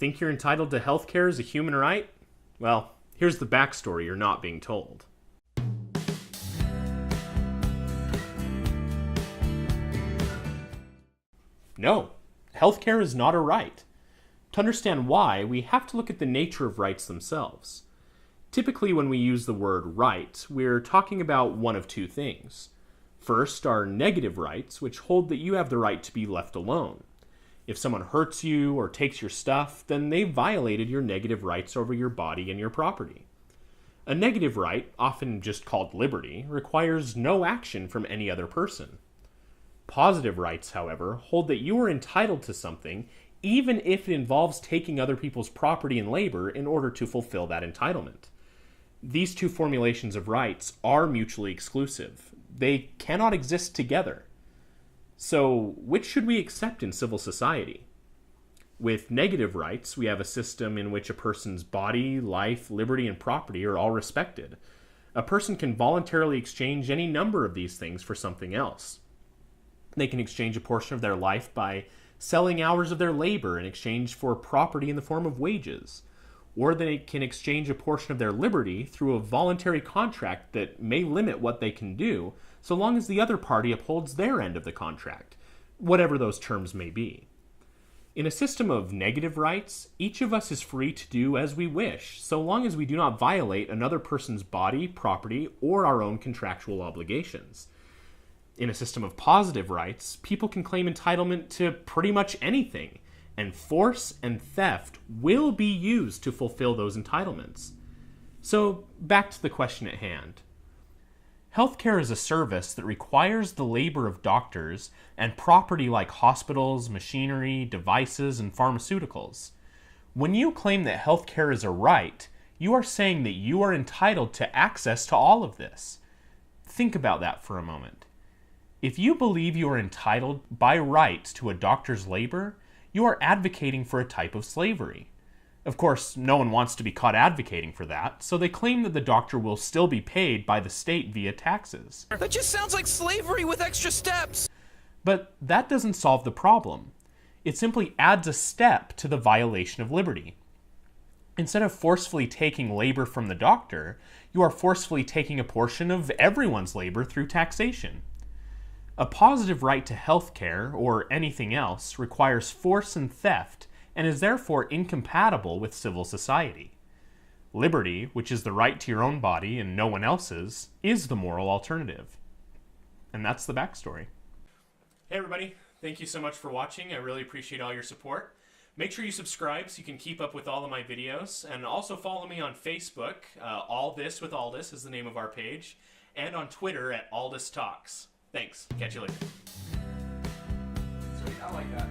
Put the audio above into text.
Think you're entitled to healthcare as a human right? Well, here's the backstory you're not being told. No, healthcare is not a right. To understand why, we have to look at the nature of rights themselves. Typically, when we use the word right, we're talking about one of two things. First are negative rights, which hold that you have the right to be left alone. If someone hurts you or takes your stuff, then they've violated your negative rights over your body and your property. A negative right, often just called liberty, requires no action from any other person. Positive rights, however, hold that you are entitled to something even if it involves taking other people's property and labor in order to fulfill that entitlement. These two formulations of rights are mutually exclusive. They cannot exist together. So, which should we accept in civil society? With negative rights, we have a system in which a person's body, life, liberty, and property are all respected. A person can voluntarily exchange any number of these things for something else. They can exchange a portion of their life by selling hours of their labor in exchange for property in the form of wages. Or they can exchange a portion of their liberty through a voluntary contract that may limit what they can do, so long as the other party upholds their end of the contract, whatever those terms may be. In a system of negative rights, each of us is free to do as we wish, so long as we do not violate another person's body, property, or our own contractual obligations. In a system of positive rights, people can claim entitlement to pretty much anything, and force and theft will be used to fulfill those entitlements. So, back to the question at hand. Healthcare is a service that requires the labor of doctors and property like hospitals, machinery, devices, and pharmaceuticals. When you claim that healthcare is a right, you are saying that you are entitled to access to all of this. Think about that for a moment. If you believe you are entitled by right to a doctor's labor, you are advocating for a type of slavery. Of course, no one wants to be caught advocating for that, so they claim that the doctor will still be paid by the state via taxes. That just sounds like slavery with extra steps! But that doesn't solve the problem. It simply adds a step to the violation of liberty. Instead of forcefully taking labor from the doctor, you are forcefully taking a portion of everyone's labor through taxation. A positive right to health care, or anything else, requires force and theft, and is therefore incompatible with civil society. Liberty, which is the right to your own body and no one else's, is the moral alternative. And that's the backstory. Hey everybody, thank you so much for watching. I really appreciate all your support. Make sure you subscribe so you can keep up with all of my videos, and also follow me on Facebook. All This with Aldis is the name of our page, and on Twitter at Aldis Talks. Thanks. Catch you later. Sweet, I like that.